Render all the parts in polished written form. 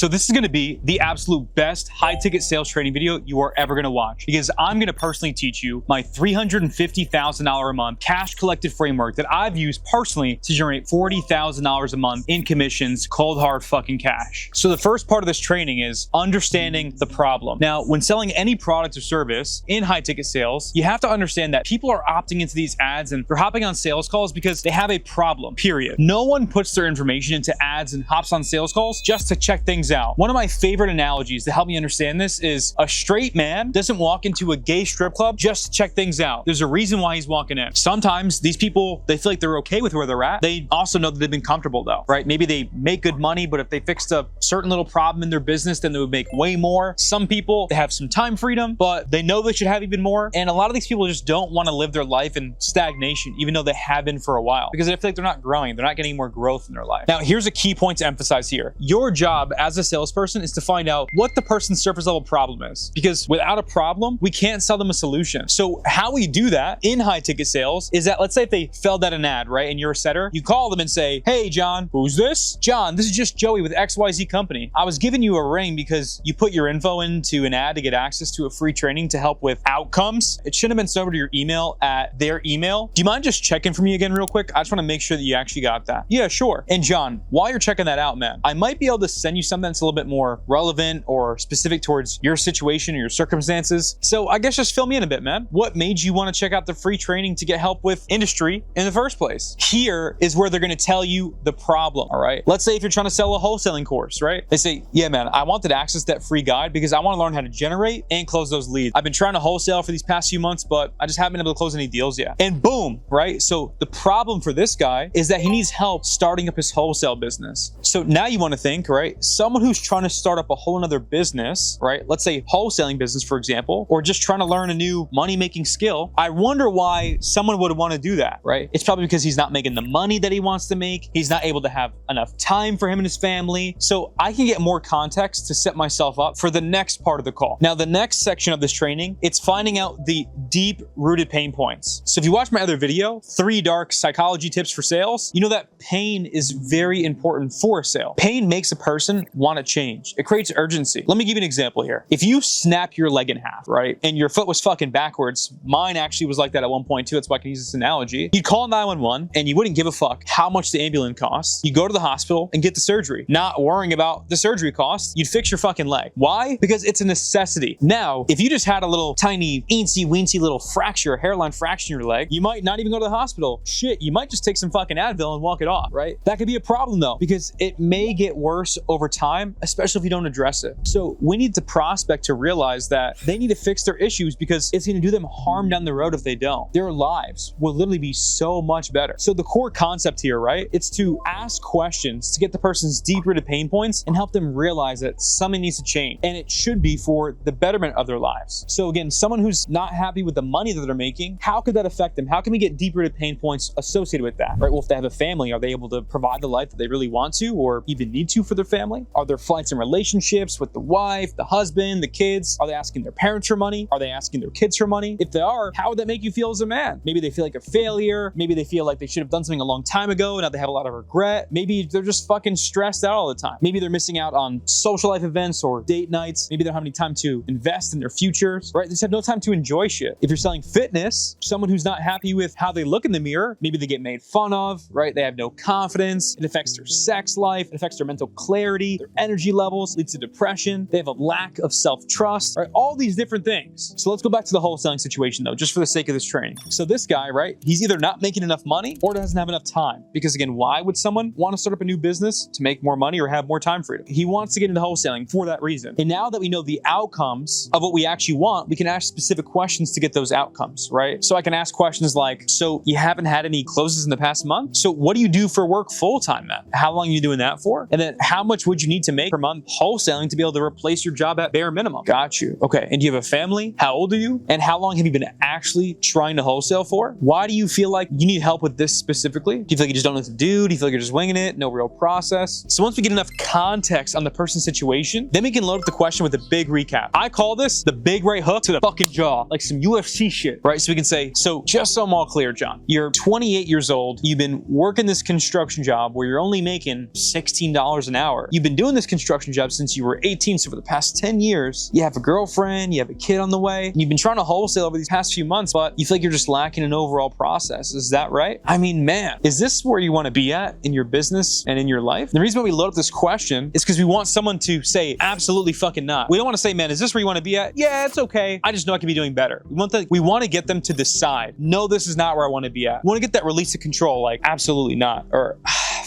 So this is going to be the absolute best high ticket sales training video you are ever going to watch, because I'm going to personally teach you my $350,000 a month cash collected framework that I've used personally to generate $40,000 a month in commissions, cold hard fucking cash. So the first part of this training is understanding the problem. Now, when selling any product or service in high ticket sales, you have to understand that people are opting into these ads and they're hopping on sales calls because they have a problem, period. No one puts their information into ads and hops on sales calls just to check things out. One of my favorite analogies to help me understand this is a straight man doesn't walk into a gay strip club just to check things out. There's a reason why he's walking in. Sometimes these people, they feel like they're okay with where they're at. They also know that they've been comfortable though, right? Maybe they make good money, but if they fixed a certain little problem in their business, then they would make way more. Some people, they have some time freedom, but they know they should have even more. And a lot of these people just don't want to live their life in stagnation, even though they have been for a while, because they feel like they're not growing. They're not getting more growth in their life. Now, here's a key point to emphasize here. Your job as a salesperson is to find out what the person's surface level problem is, because without a problem, we can't sell them a solution. So how we do that in high ticket sales is that, let's say if they filled out an ad, right? And you're a setter, you call them and say, hey, John, who's this? John, this is just Joey with XYZ company. I was giving you a ring because you put your info into an ad to get access to a free training to help with outcomes. It shouldn't have been sent over to your email at their email. Do you mind just checking for me again real quick? I just want to make sure that you actually got that. Yeah, sure. And John, while you're checking that out, man, I might be able to send you something that's a little bit more relevant or specific towards your situation or your circumstances. So I guess just fill me in a bit, man. What made you want to check out the free training to get help with industry in the first place? Here is where they're going to tell you the problem, all right? Let's say if you're trying to sell a wholesaling course, right? They say, yeah, man, I wanted to access that free guide because I want to learn how to generate and close those leads. I've been trying to wholesale for these past few months, but I just haven't been able to close any deals yet. And boom, right? So the problem for this guy is that he needs help starting up his wholesale business. So now you want to think, right? Someone who's trying to start up a whole nother business, right? Let's say wholesaling business, for example, or just trying to learn a new money-making skill. I wonder why someone would want to do that, right? It's probably because he's not making the money that he wants to make. He's not able to have enough time for him and his family. So I can get more context to set myself up for the next part of the call. Now, the next section of this training, it's finding out the deep-rooted pain points. So if you watch my other video, 3 dark psychology tips for sales, you know that pain is very important for a sale. Pain makes a person want to change. It creates urgency. Let me give you an example here. If you snap your leg in half, right, and your foot was fucking backwards, mine actually was like that at one point too, that's why I can use this analogy. You'd call 911 and you wouldn't give a fuck how much the ambulance costs. You go to the hospital and get the surgery, not worrying about the surgery costs. You'd fix your fucking leg. Why? Because it's a necessity. Now, if you just had a little tiny, eensy-weensy little fracture, a hairline fracture in your leg, you might not even go to the hospital. Shit, you might just take some fucking Advil and walk it off, right? That could be a problem though, because it may get worse over time, especially if you don't address it. So we need to prospect to realize that they need to fix their issues because it's going to do them harm down the road if they don't. Their lives will literally be so much better. So the core concept here, right? It's to ask questions to get the person's deep-rooted pain points and help them realize that something needs to change. And it should be for the betterment of their lives. So again, someone who's not happy with the money that they're making, how could that affect them? How can we get deep-rooted pain points associated with that, right? Well, if they have a family, are they able to provide the life that they really want to or even need to for their family? Are there fights in relationships with the wife, the husband, the kids? Are they asking their parents for money? Are they asking their kids for money? If they are, how would that make you feel as a man? Maybe they feel like a failure. Maybe they feel like they should have done something a long time ago. Now they have a lot of regret. Maybe they're just fucking stressed out all the time. Maybe they're missing out on social life events or date nights. Maybe they don't have any time to invest in their futures, right? They just have no time to enjoy shit. If you're selling fitness, someone who's not happy with how they look in the mirror, maybe they get made fun of, right? They have no confidence. It affects their sex life. It affects their mental clarity, their energy levels, leads to depression. They have a lack of self-trust, right? All these different things. So let's go back to the wholesaling situation though, just for the sake of this training. So this guy, right? He's either not making enough money or doesn't have enough time. Because again, why would someone want to start up a new business? To make more money or have more time freedom. He wants to get into wholesaling for that reason. And now that we know the outcomes of what we actually want, we can ask specific questions to get those outcomes, right? So I can ask questions like, so you haven't had any closes in the past month? So what do you do for work full-time then? How long are you doing that for? And then how much would you need to make per month wholesaling to be able to replace your job at bare minimum? Got you. Okay. And do you have a family? How old are you? And how long have you been actually trying to wholesale for? Why do you feel like you need help with this specifically? Do you feel like you just don't know what to do? Do you feel like you're just winging it? No real process? So once we get enough context on the person's situation, then we can load up the question with a big recap. I call this the big right hook to the fucking jaw, like some UFC shit, right? So we can say, so just so I'm all clear, John, you're 28 years old. You've been working this construction job where you're only making $16 an hour. You've been doing doing this construction job since you were 18, so for the past 10 years, you have a girlfriend, you have a kid on the way, and you've been trying to wholesale over these past few months, but you feel like you're just lacking an overall process. Is that right? I mean, man, is this where you want to be at in your business and in your life? The reason why we load up this question is because we want someone to say, absolutely fucking not. We don't want to say, man, is this where you want to be at? Yeah, it's okay. I just know I can be doing better. We want to get them to decide, no, this is not where I want to be at. We want to get that release of control, like, absolutely not, or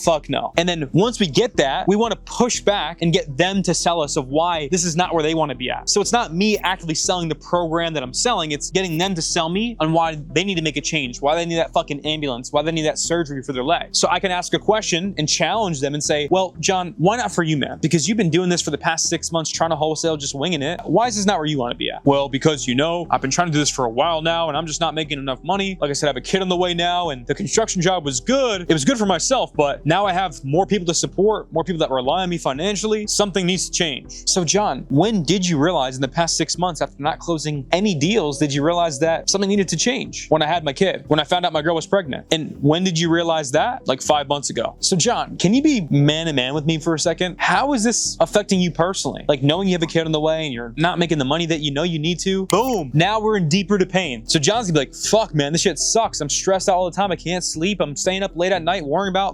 fuck no. And then once we get that, we want to push back and get them to sell us of why this is not where they want to be at. So it's not me actively selling the program that I'm selling, it's getting them to sell me on why they need to make a change, why they need that fucking ambulance, why they need that surgery for their leg. So I can ask a question and challenge them and say, well, John, why not for you, man? Because you've been doing this for the past 6 months, trying to wholesale, just winging it. Why is this not where you want to be at? Well, because I've been trying to do this for a while now and I'm just not making enough money. Like I said, I have a kid on the way now and the construction job was good. It was good for myself, but now I have more people to support, more people that rely on me financially. Something needs to change. So John, when did you realize in the past 6 months after not closing any deals, did you realize that something needed to change? When I had my kid, when I found out my girl was pregnant. And when did you realize that? Like 5 months ago. So John, can you be man to man with me for a second? How is this affecting you personally? Like knowing you have a kid on the way and you're not making the money that you know you need to, boom, now we're in deep rooted pain. So John's gonna be like, fuck man, this shit sucks. I'm stressed out all the time. I can't sleep. I'm staying up late at night,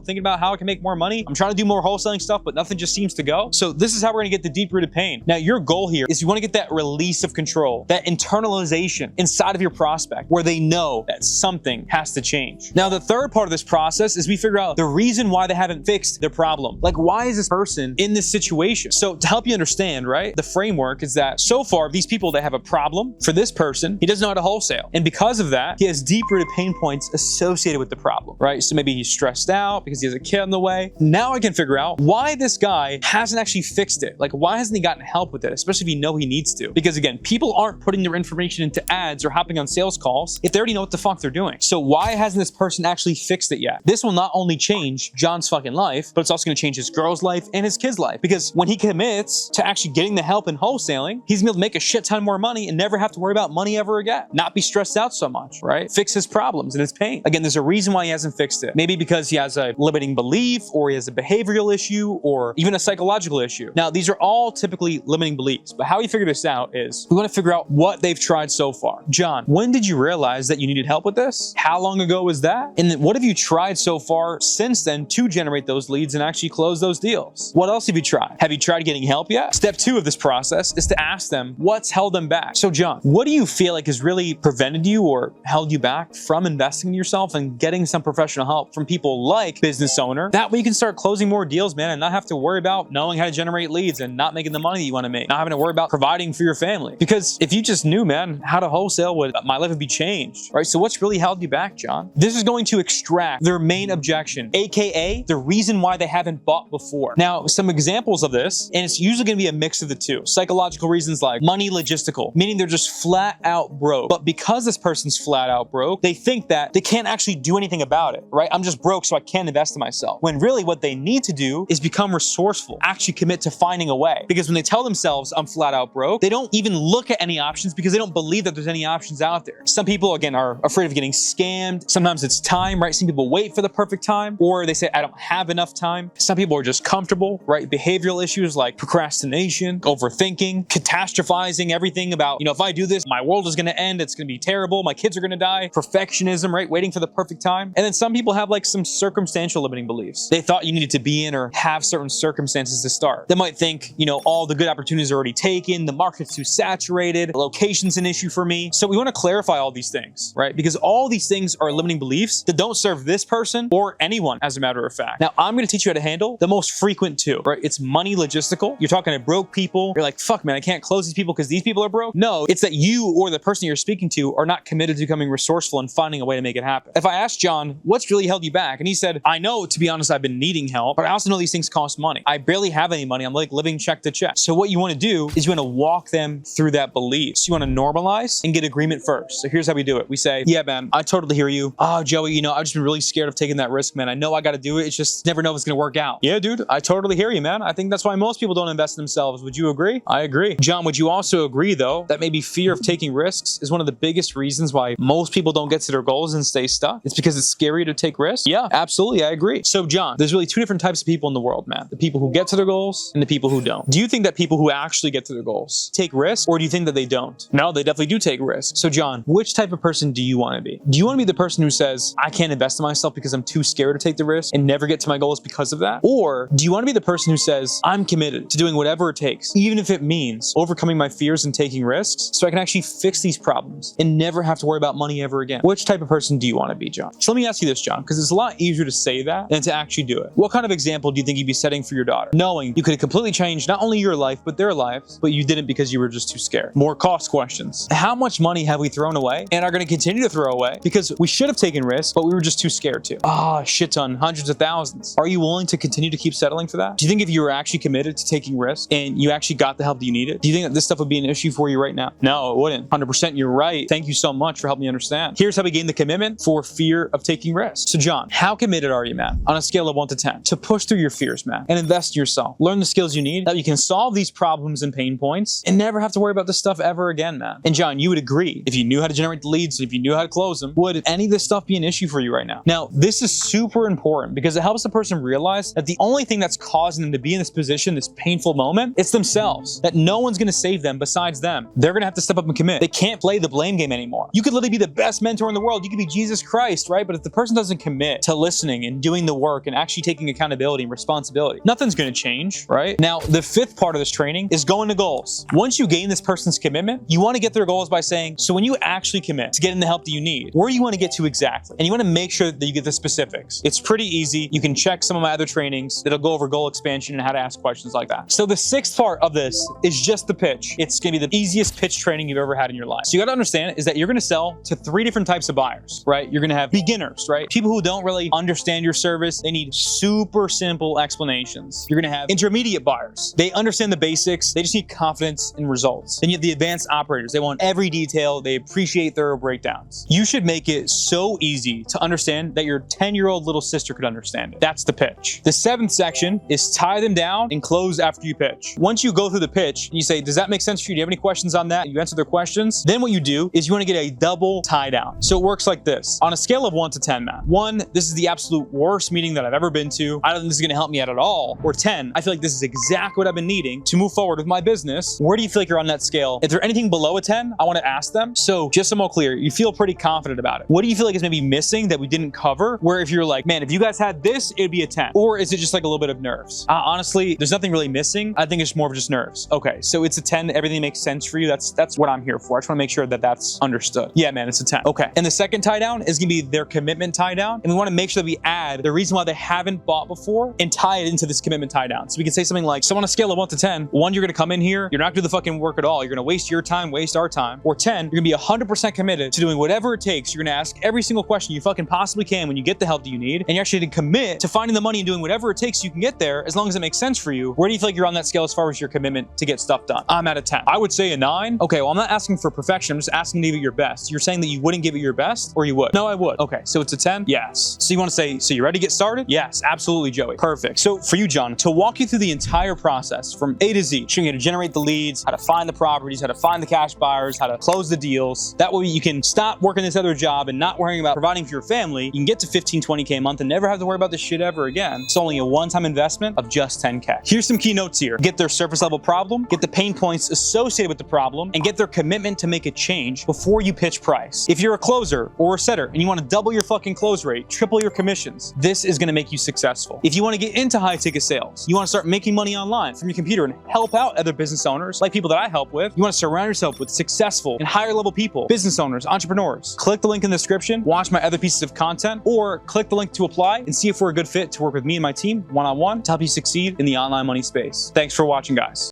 thinking about how I can make more money. I'm trying to do more wholesaling stuff, but nothing just seems to go. So this is how we're gonna get the deep rooted pain. Now your goal here is you wanna get that release of control, that internalization inside of your prospect where they know that something has to change. Now the third part of this process is we figure out the reason why they haven't fixed their problem. Like why is this person in this situation? So to help you understand, right, the framework is that so far these people that have a problem, for this person, he doesn't know how to wholesale. And because of that, he has deep rooted pain points associated with the problem, right? So maybe he's stressed out because he has a kid on the way. Now I can figure out why this guy hasn't actually fixed it. Like why hasn't he gotten help with it, especially if you know he needs to? Because again, people aren't putting their information into ads or hopping on sales calls if they already know what the fuck they're doing. So why hasn't this person actually fixed it yet? This will not only change John's fucking life, but it's also gonna change his girl's life and his kid's life. Because when he commits to actually getting the help in wholesaling, he's gonna be able to make a shit ton more money and never have to worry about money ever again. Not be stressed out so much, right? Fix his problems and his pain. Again, there's a reason why he hasn't fixed it. Maybe because he has a limiting belief, or he has a behavioral issue, or even a psychological issue. Now, these are all typically limiting beliefs, but how we figure this out is we want to figure out what they've tried so far. John, when did you realize that you needed help with this? How long ago was that? And then what have you tried so far since then to generate those leads and actually close those deals? What else have you tried? Have you tried getting help yet? Step 2 of this process is to ask them what's held them back. So John, what do you feel like has really prevented you or held you back from investing in yourself and getting some professional help from people like business owner? That way you can start closing more deals, man, and not have to worry about knowing how to generate leads and not making the money that you want to make, not having to worry about providing for your family. Because if you just knew, man, how to wholesale, my life would be changed, right? So what's really held you back, John? This is going to extract their main objection, AKA the reason why they haven't bought before. Now, some examples of this, and it's usually going to be a mix of the two. Psychological reasons like money, logistical, meaning they're just flat out broke. But because this person's flat out broke, they think that they can't actually do anything about it, right? I'm just broke, so I can't invest in myself. When really what they need to do is become resourceful, actually commit to finding a way. Because when they tell themselves I'm flat out broke, they don't even look at any options because they don't believe that there's any options out there. Some people, again, are afraid of getting scammed. Sometimes it's time, right? Some people wait for the perfect time, or they say, I don't have enough time. Some people are just comfortable, right? Behavioral issues like procrastination, overthinking, catastrophizing everything about, if I do this, my world is gonna end, it's gonna be terrible, my kids are gonna die, perfectionism, right? Waiting for the perfect time. And then some people have like some circumstantial limiting beliefs. They thought you needed to be in or have certain circumstances to start. They might think, all the good opportunities are already taken, the market's too saturated, location's an issue for me. So we wanna clarify all these things, right? Because all these things are limiting beliefs that don't serve this person or anyone, as a matter of fact. Now, I'm gonna teach you how to handle the most frequent two, right? It's money logistical. You're talking to broke people. You're like, fuck man, I can't close these people because these people are broke. No, it's that you or the person you're speaking to are not committed to becoming resourceful and finding a way to make it happen. If I asked John, what's really held you back? And he said, I know, to be honest, I've been needing help, but I also know these things cost money. I barely have any money. I'm like living check to check. So what you want to do is you want to walk them through that belief. So you want to normalize and get agreement first. So here's how we do it. We say, yeah, man, I totally hear you. Oh, Joey, I've just been really scared of taking that risk, man. I know I got to do it. It's just never know if it's going to work out. Yeah, dude, I totally hear you, man. I think that's why most people don't invest in themselves. Would you agree? I agree. John, would you also agree, though, that maybe fear of taking risks is one of the biggest reasons why most people don't get to their goals and stay stuck? It's because it's scary to take risks? Yeah, absolutely. I agree. So John, there's really two different types of people in the world, man. The people who get to their goals and the people who don't. Do you think that people who actually get to their goals take risks, or do you think that they don't? No, they definitely do take risks. So John, which type of person do you want to be? Do you want to be the person who says, I can't invest in myself because I'm too scared to take the risk and never get to my goals because of that? Or do you want to be the person who says, I'm committed to doing whatever it takes, even if it means overcoming my fears and taking risks so I can actually fix these problems and never have to worry about money ever again? Which type of person do you want to be, John? So let me ask you this, John, because it's a lot easier to say that than to actually do it. What kind of example do you think you'd be setting for your daughter, knowing you could have completely changed not only your life, but their lives, but you didn't because you were just too scared? More cost questions. How much money have we thrown away and are going to continue to throw away because we should have taken risks, but we were just too scared to? Ah, shit ton, hundreds of thousands. Are you willing to continue to keep settling for that? Do you think if you were actually committed to taking risks and you actually got the help that you needed, do you think that this stuff would be an issue for you right now? No, it wouldn't. 100% you're right. Thank you so much for helping me understand. Here's how we gain the commitment for fear of taking risks. So John, how committed are you, man, on a scale of 1 to 10 to push through your fears, man, and invest in yourself? Learn the skills you need that you can solve these problems and pain points and never have to worry about this stuff ever again, man. And John, you would agree, if you knew how to generate the leads, if you knew how to close them, would any of this stuff be an issue for you right now? Now, this is super important because it helps the person realize that the only thing that's causing them to be in this position, this painful moment, it's themselves. That no one's going to save them besides them. They're going to have to step up and commit. They can't play the blame game anymore. You could literally be the best mentor in the world. You could be Jesus Christ, right? But if the person doesn't commit to listening and doing the work and actually taking accountability and responsibility, nothing's going to change, right? Now, the fifth part of this training is going to goals. Once you gain this person's commitment, you want to get their goals by saying, so when you actually commit to getting the help that you need, where do you want to get to exactly? And you want to make sure that you get the specifics. It's pretty easy. You can check some of my other trainings that'll go over goal expansion and how to ask questions like that. So the sixth part of this is just the pitch. It's going to be the easiest pitch training you've ever had in your life. So you got to understand is that you're going to sell to 3 different types of buyers, right? You're going to have beginners, right? People who don't really understand your service. They need super simple explanations. You're going to have intermediate buyers. They understand the basics. They just need confidence in results. Then you have the advanced operators. They want every detail. They appreciate thorough breakdowns. You should make it so easy to understand that your 10-year-old little sister could understand it. That's the pitch. The 7th section is tie them down and close after you pitch. Once you go through the pitch and you say, does that make sense for you? Do you have any questions on that? You answer their questions. Then what you do is you want to get a double tie down. So it works like this. On a scale of 1 to 10, man. 1, this is the absolute worst meeting that I've ever been to. I don't think this is going to help me out at all. Or 10, I feel like this is exactly what I've been needing to move forward with my business. Where do you feel like you're on that scale? If there's anything below a 10, I want to ask them. So just so I'm all clear, you feel pretty confident about it. What do you feel like is maybe missing that we didn't cover? Where if you're like, man, if you guys had this, it'd be a 10. Or is it just like a little bit of nerves? Honestly, there's nothing really missing. I think it's more of just nerves. Okay, so it's a 10. Everything makes sense for you. That's what I'm here for. I just want to make sure that that's understood. Yeah, man, it's a 10. Okay. And the second tie down is going to be their commitment tie down. And we want to make sure that we add the reason why they haven't bought before and tie it into this commitment tie down. So we can say something like, so on a scale of 1 to 10, 1, you're going to come in here, you're not going to do the fucking work at all. You're going to waste your time, waste our time. Or 10, you're going to be 100% committed to doing whatever it takes. You're going to ask every single question you fucking possibly can when you get the help that you need. And you're actually going to commit to finding the money and doing whatever it takes so you can get there as long as it makes sense for you. Where do you feel like you're on that scale as far as your commitment to get stuff done? I'm at a 10. I would say a 9. Okay, well, I'm not asking for perfection. I'm just asking to give it your best. You're saying that you wouldn't give it your best, or you would? No, I would. Okay, so it's a 10? Yes. So you want to say, so you ready to get started? Yes, absolutely, Joey. Perfect. So for you, John, to walk you through the entire process from A to Z, showing you how to generate the leads, how to find the properties, how to find the cash buyers, how to close the deals. That way you can stop working this other job and not worrying about providing for your family. You can get to 15, 20K a month and never have to worry about this shit ever again. It's only a one-time investment of just 10K. Here's some key notes here. Get their surface level problem, get the pain points associated with the problem, and get their commitment to make a change before you pitch price. If you're a closer or a setter and you want to double your fucking close rate, triple your commissions, this is going to make you successful. If you want to get into high ticket sales, you want to start making money online from your computer and help out other business owners like people that I help with, you want to surround yourself with successful and higher level people, business owners, entrepreneurs. Click the link in the description, watch my other pieces of content, or click the link to apply and see if we're a good fit to work with me and my team one-on-one to help you succeed in the online money space. Thanks for watching, guys.